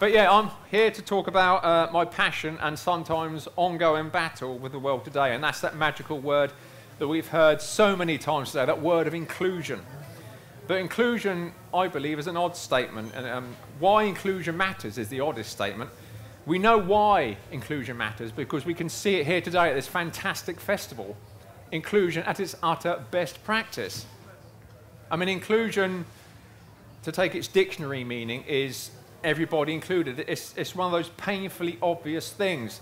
But yeah, I'm here to talk about my passion and sometimes ongoing battle with the world today, and that's that magical word that we've heard so many times today, that word of inclusion. But inclusion, I believe, is an odd statement, and why inclusion matters is the oddest statement. We know why inclusion matters because we can see it here today at this fantastic festival. Inclusion at its utter best practice. I mean, inclusion, to take its dictionary meaning, is everybody included. It's one of those painfully obvious things.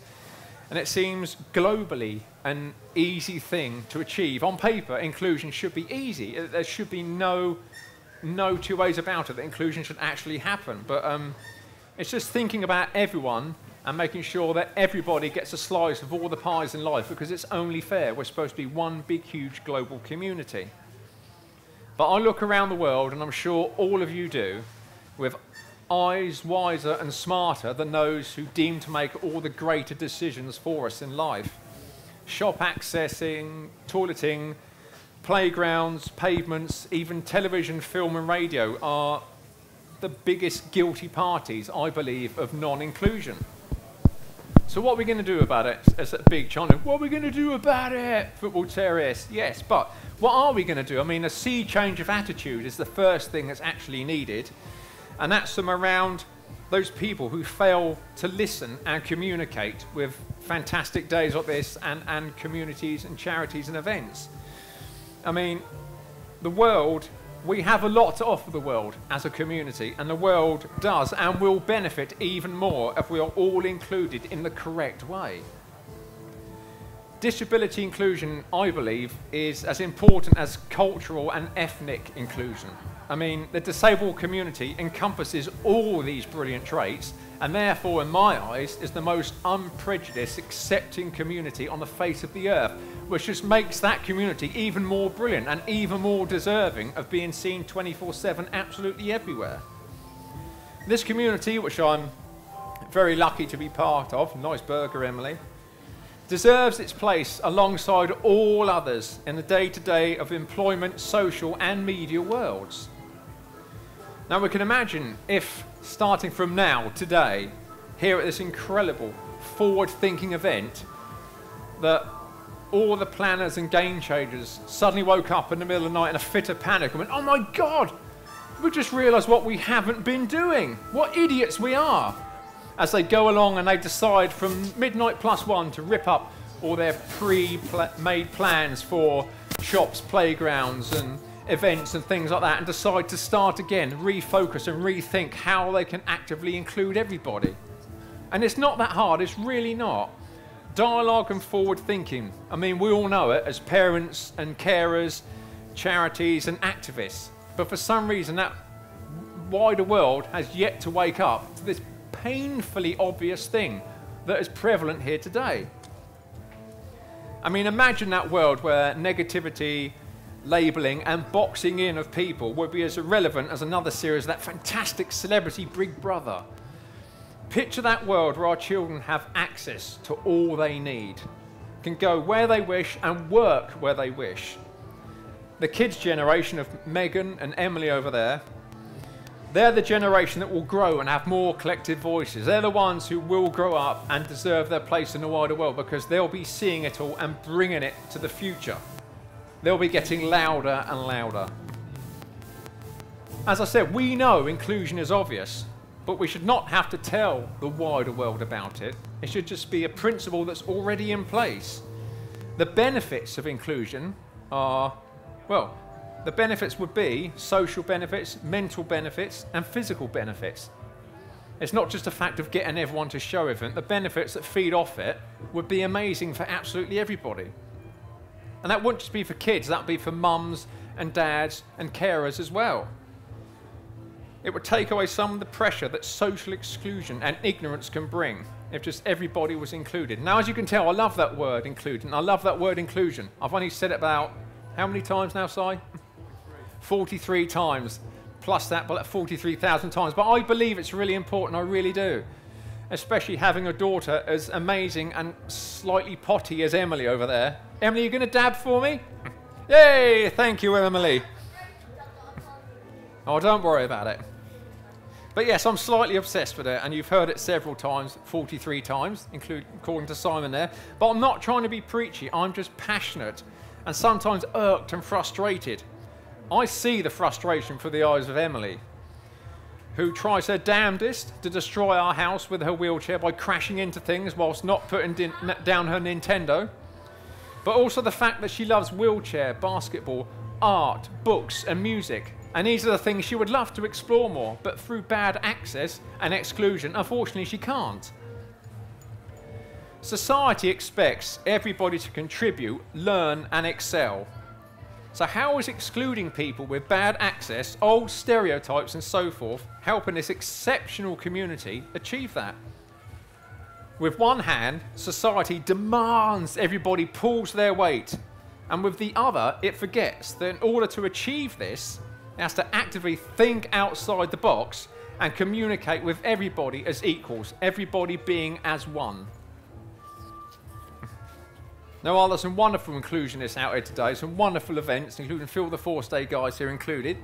And it seems globally an easy thing to achieve. On paper, inclusion should be easy. There should be no two ways about it that inclusion should actually happen. But it's just thinking about everyone and making sure that everybody gets a slice of all the pies in life, because it's only fair. We're supposed to be one big, huge global community. But I look around the world, and I'm sure all of you do, with eyes wiser and smarter than those who deem to make all the greater decisions for us in life. Shop accessing, toileting, playgrounds, pavements, even television, film and radio are the biggest guilty parties, I believe, of non-inclusion. So what are we going to do about it? As that big chant, what are we going to do about it? Football terrorists, yes, but what are we going to do? I mean, a sea change of attitude is the first thing that's actually needed, and that's from around those people who fail to listen and communicate with fantastic days like this and communities and charities and events. I mean, the world, we have a lot to offer the world as a community, and the world does and will benefit even more if we are all included in the correct way. Disability inclusion, I believe, is as important as cultural and ethnic inclusion. I mean, the disabled community encompasses all these brilliant traits, and therefore, in my eyes, is the most unprejudiced, accepting community on the face of the earth, which just makes that community even more brilliant and even more deserving of being seen 24/7 absolutely everywhere. This community, which I'm very lucky to be part of, nice burger, Emily, deserves its place alongside all others in the day-to-day of employment, social and media worlds. Now we can imagine if, starting from now, today, here at this incredible forward-thinking event, that all the planners and game changers suddenly woke up in the middle of the night in a fit of panic and went, oh my God, we just realised what we haven't been doing. What idiots we are. As they go along and they decide from midnight plus one to rip up all their pre-made plans for shops, playgrounds and events and things like that, and decide to start again, refocus and rethink how they can actively include everybody. And it's not that hard, it's really not. Dialogue and forward thinking, I mean, we all know it as parents and carers, charities and activists, but for some reason that wider world has yet to wake up to this painfully obvious thing that is prevalent here today. I mean, imagine that world where negativity, labelling and boxing in of people would be as irrelevant as another series of that fantastic celebrity Big Brother. Picture that world where our children have access to all they need, can go where they wish and work where they wish. The kids' generation of Megan and Emily over there, they're the generation that will grow and have more collective voices. They're the ones who will grow up and deserve their place in the wider world because they'll be seeing it all and bringing it to the future. They'll be getting louder and louder. As I said, we know inclusion is obvious, but we should not have to tell the wider world about it. It should just be a principle that's already in place. The benefits of inclusion are, well, the benefits would be social benefits, mental benefits, and physical benefits. It's not just a fact of getting everyone to show everything. The benefits that feed off it would be amazing for absolutely everybody. And that wouldn't just be for kids, that would be for mums and dads and carers as well. It would take away some of the pressure that social exclusion and ignorance can bring if just everybody was included. Now, as you can tell, I love that word include, and I love that word inclusion. I've only said it about, how many times now, Si? 43 times, plus that, but 43,000 times. But I believe it's really important, I really do. Especially having a daughter as amazing and slightly potty as Emily over there. Emily, you going to dab for me? Yay, thank you, Emily. Oh, don't worry about it. But yes, I'm slightly obsessed with it, and you've heard it several times, 43 times, according to Simon there. But I'm not trying to be preachy, I'm just passionate, and sometimes irked and frustrated. I see the frustration through the eyes of Emily, who tries her damnedest to destroy our house with her wheelchair by crashing into things whilst not putting down her Nintendo. But also the fact that she loves wheelchair, basketball, art, books and music. And these are the things she would love to explore more, but through bad access and exclusion, unfortunately she can't. Society expects everybody to contribute, learn and excel. So how is excluding people with bad access, old stereotypes and so forth, helping this exceptional community achieve that? With one hand, society demands everybody pulls their weight, and with the other, it forgets that in order to achieve this, it has to actively think outside the box and communicate with everybody as equals, everybody being as one. Now, while there's some wonderful inclusionists out here today, some wonderful events, including Phil the Force Day guys here included,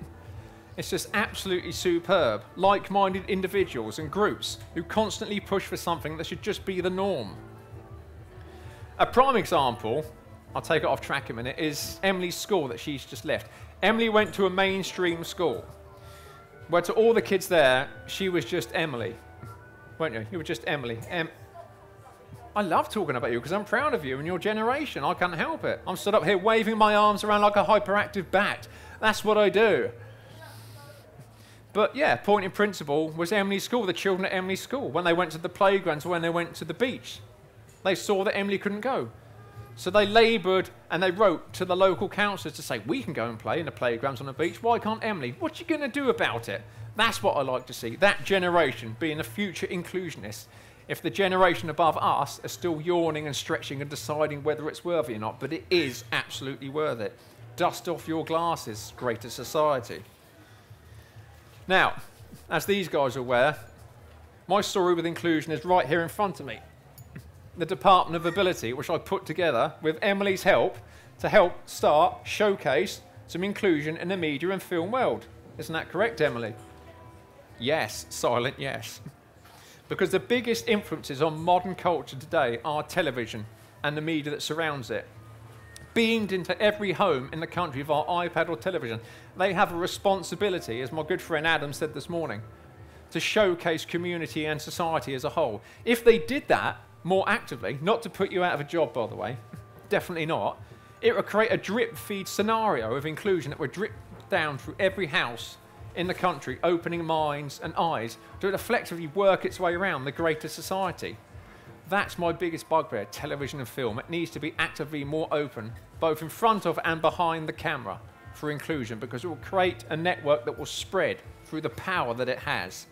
it's just absolutely superb. Like-minded individuals and groups who constantly push for something that should just be the norm. A prime example, I'll take it off track a minute, is Emily's school that she's just left. Emily went to a mainstream school, where to all the kids there, she was just Emily. Weren't you? You were just Emily. I love talking about you because I'm proud of you and your generation. I can't help it. I'm stood up here waving my arms around like a hyperactive bat. That's what I do. But yeah, point in principle was Emily's school, the children at Emily's school. When they went to the playgrounds, when they went to the beach, they saw that Emily couldn't go. So they laboured and they wrote to the local councillors to say, we can go and play in the playgrounds on the beach, why can't Emily? What are you going to do about it? That's what I like to see, that generation being the future inclusionists. If the generation above us are still yawning and stretching and deciding whether it's worthy or not, but it is absolutely worth it. Dust off your glasses, greater society. Now, as these guys are aware, my story with inclusion is right here in front of me. The Department of Ability, which I put together with Emily's help to help showcase some inclusion in the media and film world. Isn't that correct, Emily? Yes, silent yes. Because the biggest influences on modern culture today are television and the media that surrounds it. Beamed into every home in the country via iPad or television. They have a responsibility, as my good friend Adam said this morning, to showcase community and society as a whole. If they did that more actively, not to put you out of a job, by the way, definitely not, it would create a drip feed scenario of inclusion that would drip down through every house in the country, opening minds and eyes to effectively work its way around the greater society. That's my biggest bugbear, television and film. It needs to be actively more open, both in front of and behind the camera for inclusion, because it will create a network that will spread through the power that it has.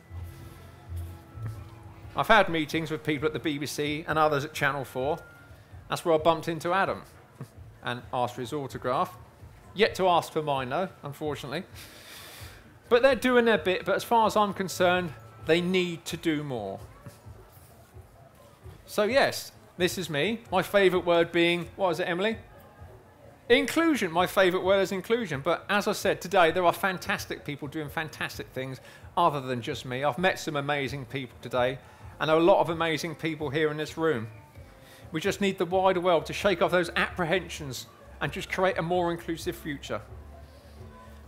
I've had meetings with people at the BBC and others at Channel 4. That's where I bumped into Adam and asked for his autograph. Yet to ask for mine, though, unfortunately. But they're doing their bit, but as far as I'm concerned, they need to do more. So yes, this is me. My favourite word being, what is it, Emily? Inclusion. My favourite word is inclusion. But as I said, today there are fantastic people doing fantastic things other than just me. I've met some amazing people today, and there are a lot of amazing people here in this room. We just need the wider world to shake off those apprehensions and just create a more inclusive future.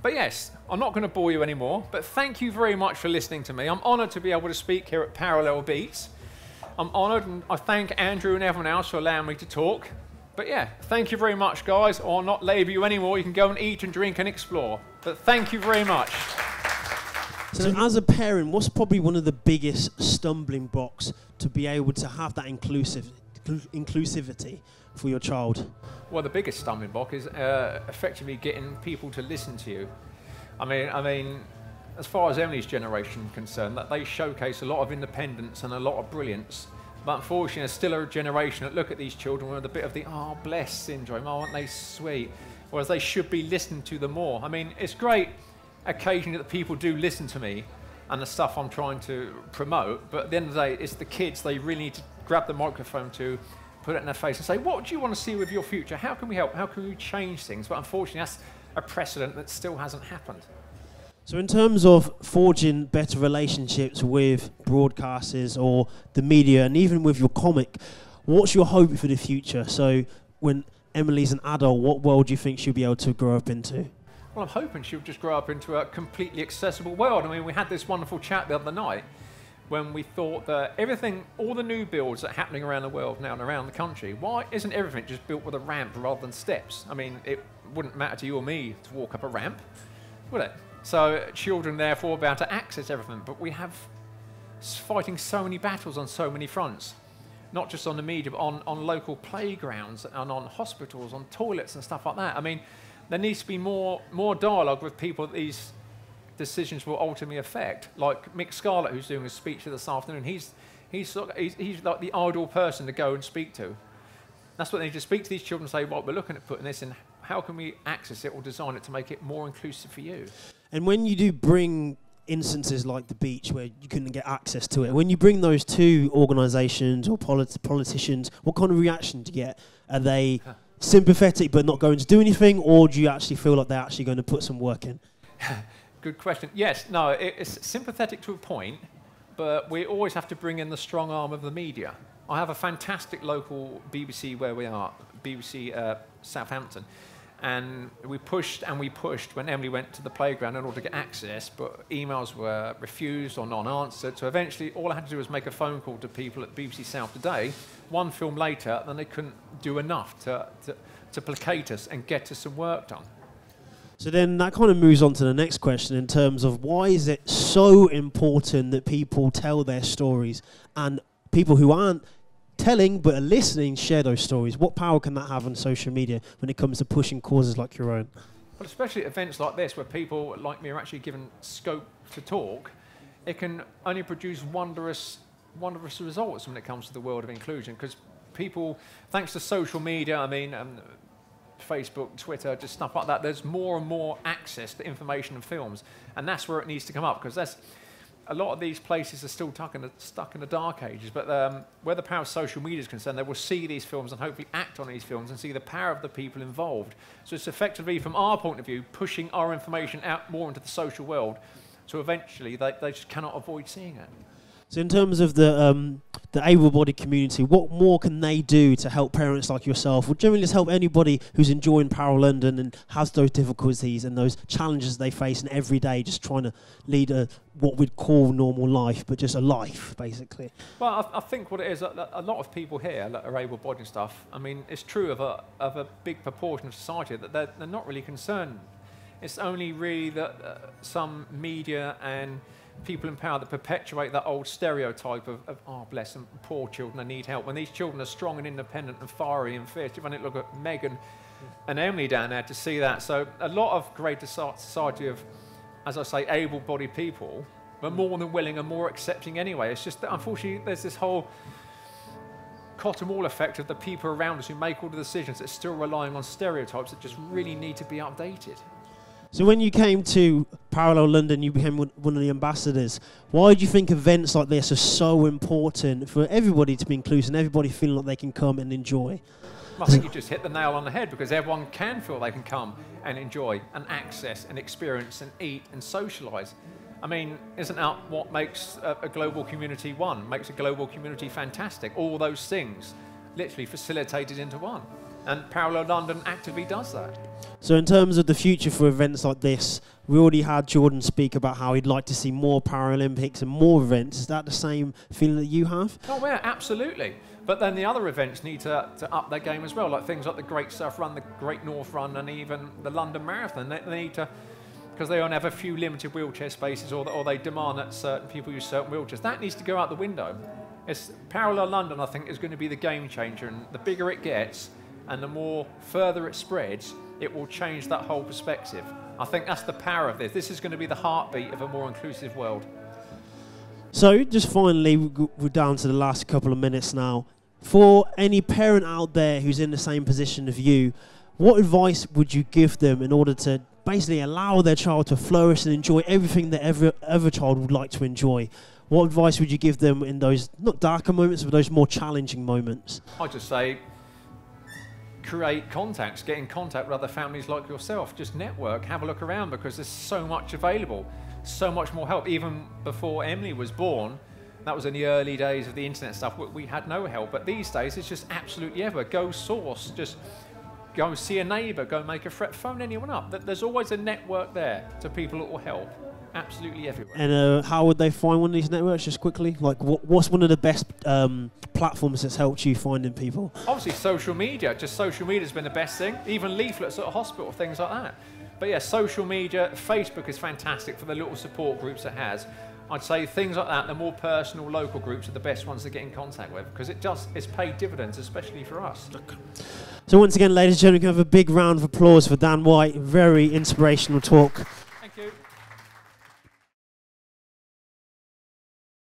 But yes, I'm not going to bore you anymore, but thank you very much for listening to me. I'm honoured to be able to speak here at Parallel Beats. I'm honoured, and I thank Andrew and everyone else for allowing me to talk. But yeah, thank you very much, guys. I'll not labour you anymore. You can go and eat and drink and explore. But thank you very much. So as a parent, what's probably one of the biggest stumbling blocks to be able to have that inclusivity for your child? Well, the biggest stumbling block is effectively getting people to listen to you. I mean, as far as Emily's generation is concerned, that they showcase a lot of independence and a lot of brilliance. But unfortunately, there's still a generation that look at these children with a bit of the, oh, bless syndrome, oh, aren't they sweet? Whereas they should be listened to them more. I mean, it's great occasionally that people do listen to me and the stuff I'm trying to promote, but at the end of the day, it's the kids they really need to grab the microphone to, put it in their face and say, what do you want to see with your future? How can we help? How can we change things? But unfortunately, that's a precedent that still hasn't happened. So in terms of forging better relationships with broadcasters or the media, and even with your comic, what's your hope for the future? So when Emily's an adult, what world do you think she'll be able to grow up into? Well, I'm hoping she'll just grow up into a completely accessible world. I mean, we had this wonderful chat the other night when we thought that everything, all the new builds that are happening around the world now and around the country, why isn't everything just built with a ramp rather than steps? I mean, it wouldn't matter to you or me to walk up a ramp, would it? So children, therefore, be able to access everything. But we have fighting so many battles on so many fronts, not just on the media, but on local playgrounds and on hospitals, on toilets and stuff like that. I mean, there needs to be more dialogue with people that these decisions will ultimately affect. Like Mick Scarlett, who's doing a speech this afternoon, he's like the ideal person to go and speak to. That's what they need to speak to these children and say, well, we're looking at putting this in. How can we access it or design it to make it more inclusive for you? And when you do bring instances like the beach where you couldn't get access to it, when you bring those to organisations or politicians, what kind of reaction do you get? Are they sympathetic but not going to do anything, or do you actually feel like they're actually going to put some work in? Good question. Yes, no, it's sympathetic to a point, but we always have to bring in the strong arm of the media. I have a fantastic local BBC where we are, BBC Southampton, and we pushed when Emily went to the playground in order to get access, but emails were refused or non-answered, so eventually all I had to do was make a phone call to people at BBC South Today. One film later, then they couldn't do enough to placate us and get us some work done. So then that kind of moves on to the next question in terms of why is it so important that people tell their stories and people who aren't telling but are listening share those stories? What power can that have on social media when it comes to pushing causes like your own? Well, especially at events like this where people like me are actually given scope to talk, it can only produce wondrous results when it comes to the world of inclusion, because people, thanks to social media, I mean, Facebook, Twitter, just stuff like that, there's more and more access to information and films, and that's where it needs to come up, because that's a lot of these places are still stuck in the dark ages, but where the power of social media is concerned, they will see these films and hopefully act on these films and see the power of the people involved. So it's effectively, from our point of view, pushing our information out more into the social world, so eventually they just cannot avoid seeing it. So in terms of the able-bodied community, what more can they do to help parents like yourself, or generally just help anybody who's enjoying Para London and has those difficulties and those challenges they face in every day, just trying to lead what we'd call normal life, but just a life, basically? Well, I think what it is, a lot of people here that are able-bodied and stuff, I mean, it's true of a big proportion of society that they're not really concerned. It's only really that some media and people in power that perpetuate that old stereotype of oh, bless them, poor children, they need help. When these children are strong and independent and fiery and fierce, you've only look at Megan and Emily down there to see that. So a lot of greater society of, as I say, able-bodied people, but more than willing and more accepting anyway. It's just that unfortunately there's this whole cotton wool effect of the people around us who make all the decisions that are still relying on stereotypes that just really need to be updated. So when you came to Parallel London, you became one of the ambassadors. Why do you think events like this are so important for everybody to be inclusive and everybody feeling like they can come and enjoy? I think you just hit the nail on the head, because everyone can feel they can come and enjoy and access and experience and eat and socialise. I mean, isn't that what makes a global community one, makes a global community fantastic? All those things literally facilitated into one. And Parallel London actively does that. So in terms of the future for events like this, we already had Jordan speak about how he'd like to see more Paralympics and more events. Is that the same feeling that you have? Oh, yeah, absolutely. But then the other events need to up their game as well, like things like the Great South Run, the Great North Run, and even the London Marathon. They need to, because they only have a few limited wheelchair spaces, or they demand that certain people use certain wheelchairs. That needs to go out the window. Parallel London, I think, is going to be the game changer, and the bigger it gets, and the more further it spreads, it will change that whole perspective. I think that's the power of this. This is going to be the heartbeat of a more inclusive world. So, just finally, we're down to the last couple of minutes now. For any parent out there who's in the same position as you, what advice would you give them in order to basically allow their child to flourish and enjoy everything that every other child would like to enjoy? What advice would you give them in those, not darker moments, but those more challenging moments? I'd just say, create contacts, get in contact with other families like yourself. Just network, have a look around, because there's so much available, so much more help. Even before Emily was born, that was in the early days of the internet stuff, we had no help. But these days, it's just absolutely everywhere. Go source, just go see a neighbour, go make a friend, phone anyone up. There's always a network there to people that will help. Absolutely everywhere. And how would they find one of these networks, just quickly? Like, what's one of the best platforms that's helped you finding people? Obviously, social media. Just social media has been the best thing. Even leaflets at a hospital, things like that. But yeah, social media, Facebook is fantastic for the little support groups it has. I'd say things like that, the more personal local groups are the best ones to get in contact with, because it's paid dividends, especially for us. Okay. So once again, ladies and gentlemen, we can have a big round of applause for Dan White. Very inspirational talk.